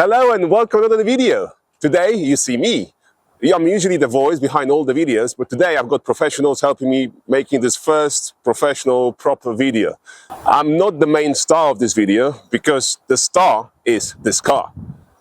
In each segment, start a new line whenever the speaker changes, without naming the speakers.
Hello and welcome to another video. Today you see me. I'm usually the voice behind all the videos, but today I've got professionals helping me making this first professional proper video. I'm not the main star of this video because the star is this car.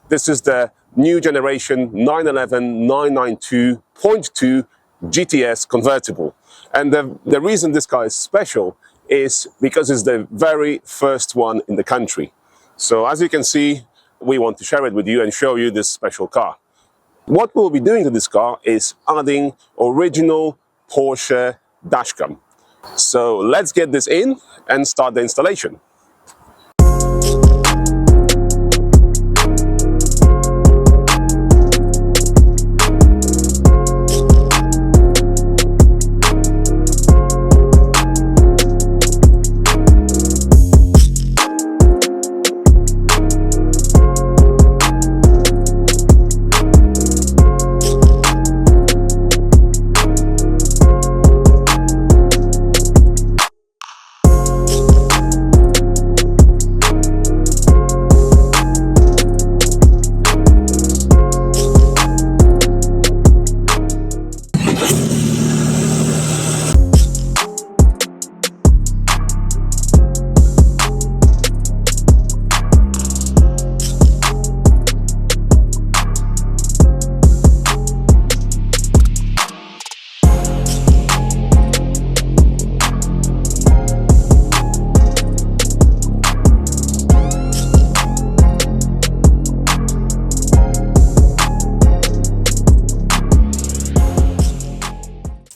This is the new generation 911 992.2 GTS convertible. And the reason this car is special is because it's the very first one in the country. So as you can see, we want to share it with you and show you this special car. What we'll be doing to this car is adding original Porsche dashcam. So let's get this in and start the installation.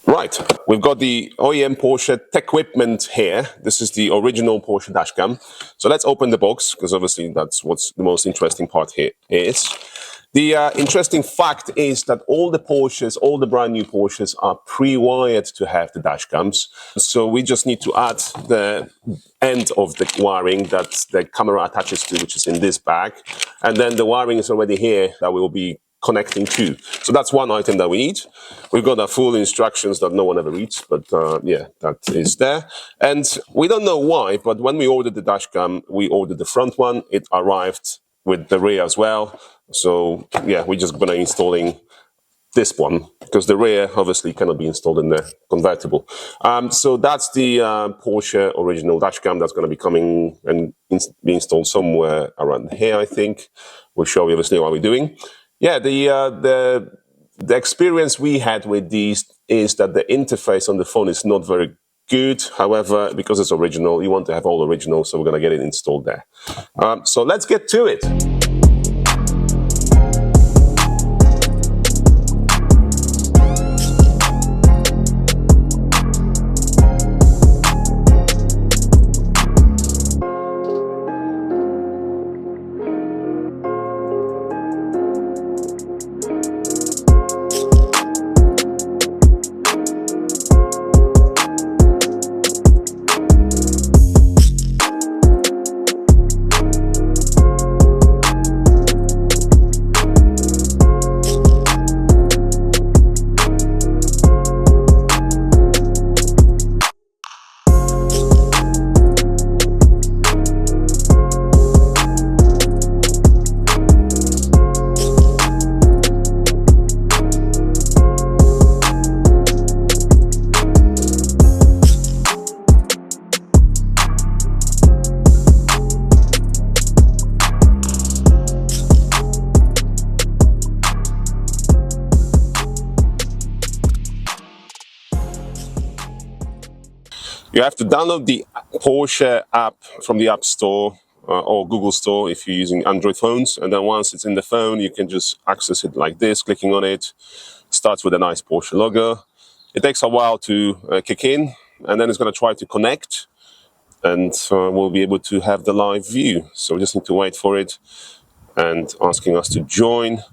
Right, we've got the OEM Porsche tech equipment here. This is the original Porsche dashcam. So let's open the box, because obviously that's what's the most interesting part here is. The interesting fact is that all the Porsches, all the brand new Porsches are pre-wired to have the dashcams. So we just need to add the end of the wiring that the camera attaches to, which is in this bag. And then the wiring is already here that we will be connecting to. So that's one item that we need. We've got our full instructions that no one ever reads, but yeah, that is there. And we don't know why, but when we ordered the dashcam, we ordered the front one. It arrived with the rear as well. So yeah, we're just gonna installing this one because the rear obviously cannot be installed in the convertible. So that's the Porsche original dashcam that's going to be coming and be installed somewhere around here, I think. We'll show you obviously what we're doing. Yeah, the experience we had with these is that the interface on the phone is not very good. However, because it's original, you want to have all original, so we're going to get it installed there. So let's get to it. You have to download the Porsche app from the App Store or Google Store if you're using Android phones. And then once it's in the phone, you can just access it like this, clicking on it. Starts with a nice Porsche logo. It takes a while to kick in, and then it's going to try to connect. And we'll be able to have the live view. So we just need to wait for it and asking us to join.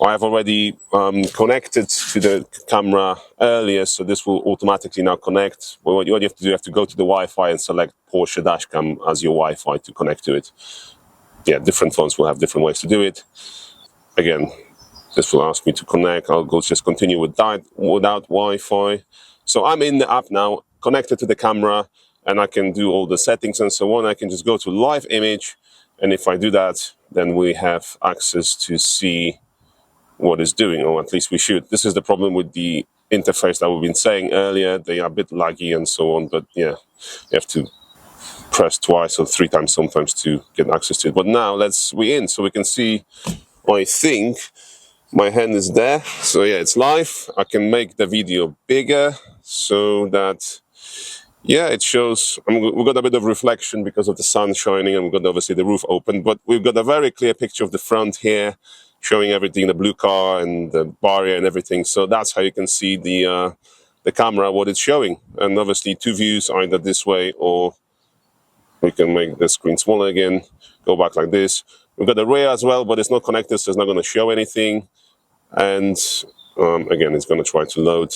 I have already connected to the camera earlier, so this will automatically now connect. Well, what you have to do, you have to go to the Wi-Fi and select Porsche dashcam as your Wi-Fi to connect to it. Yeah, different phones will have different ways to do it. Again, this will ask me to connect. I'll go just continue with that without Wi-Fi. So I'm in the app now, connected to the camera, and I can do all the settings and so on. I can just go to live image And if I do that, then we have access to see what it's doing, or at least we should. This is the problem with the interface that we've been saying earlier. They are a bit laggy and so on, but yeah, you have to press twice or 3 times sometimes to get access to it. But now we're in, so we can see. I think my hand is there, so yeah, it's live. I can make the video bigger so that, yeah, it shows. We've got a bit of reflection because of the sun shining, and we've got obviously the roof open, but we've got a very clear picture of the front here, showing everything, the blue car and the barrier and everything. So that's how you can see the camera, what it's showing. And obviously 2 views, either this way, or we can make the screen smaller again, go back like this. We've got the rear as well, but it's not connected, so it's not going to show anything. And again, it's going to try to load.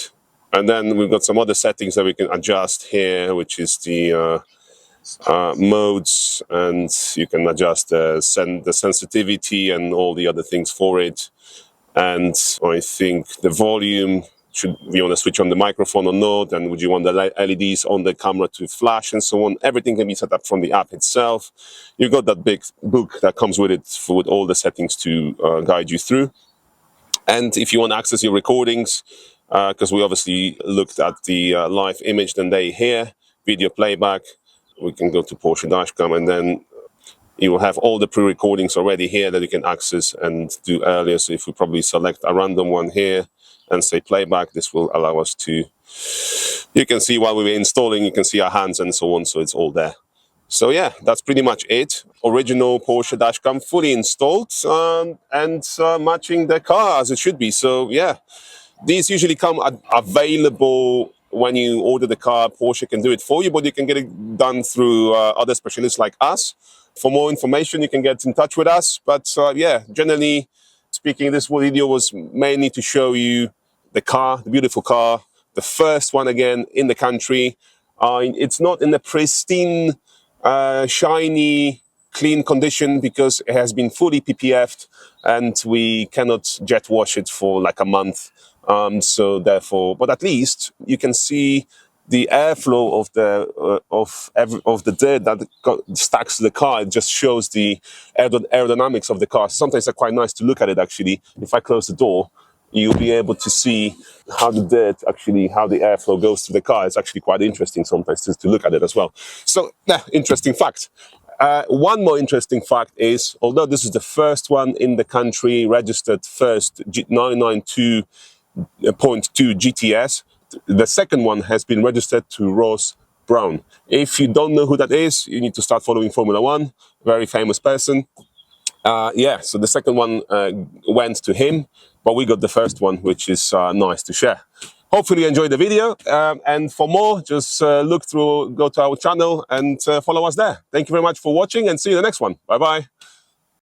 And then we've got some other settings that we can adjust here, which is the modes, and you can adjust the sensitivity and all the other things for it. And I think the volume, should you want to switch on the microphone or not, and would you want the LEDs on the camera to flash and so on. Everything can be set up from the app itself. You've got that big book that comes with it with all the settings to guide you through. And if you want to access your recordings, because we obviously looked at the live image, then they here, video playback, we can go to Porsche Dashcam, and then you will have all the pre-recordings already here that you can access and do earlier. So if we probably select a random one here and say playback, this will allow us to, you can see while we were installing, you can see our hands and so on, so it's all there. So yeah, that's pretty much it. Original Porsche Dashcam, fully installed, and matching the car as it should be. So yeah, these usually come available when you order the car. Porsche can do it for you, but you can get it done through other specialists like us. For more information, you can get in touch with us. But yeah, generally speaking, this video was mainly to show you the car, the beautiful car, the first one again in the country. It's not in the pristine, shiny, clean condition because it has been fully PPF'd and we cannot jet wash it for like a month. So therefore, but at least you can see the airflow of the dirt that stacks to the car. It just shows the aerodynamics of the car. Sometimes it's quite nice to look at it actually. If I close the door, you'll be able to see how the dirt actually, how the airflow goes through the car. It's actually quite interesting sometimes to look at it as well. So, yeah, interesting fact. One more interesting fact is, although this is the first one in the country registered first 992.2 GTS, the second one has been registered to Ross Brown. If you don't know who that is, you need to start following Formula One, very famous person. Yeah, so the second one went to him, but we got the first one, which is nice to share. Hopefully you enjoyed the video, and for more, just go to our channel and follow us there. Thank you very much for watching, and see you in the next one. Bye-bye.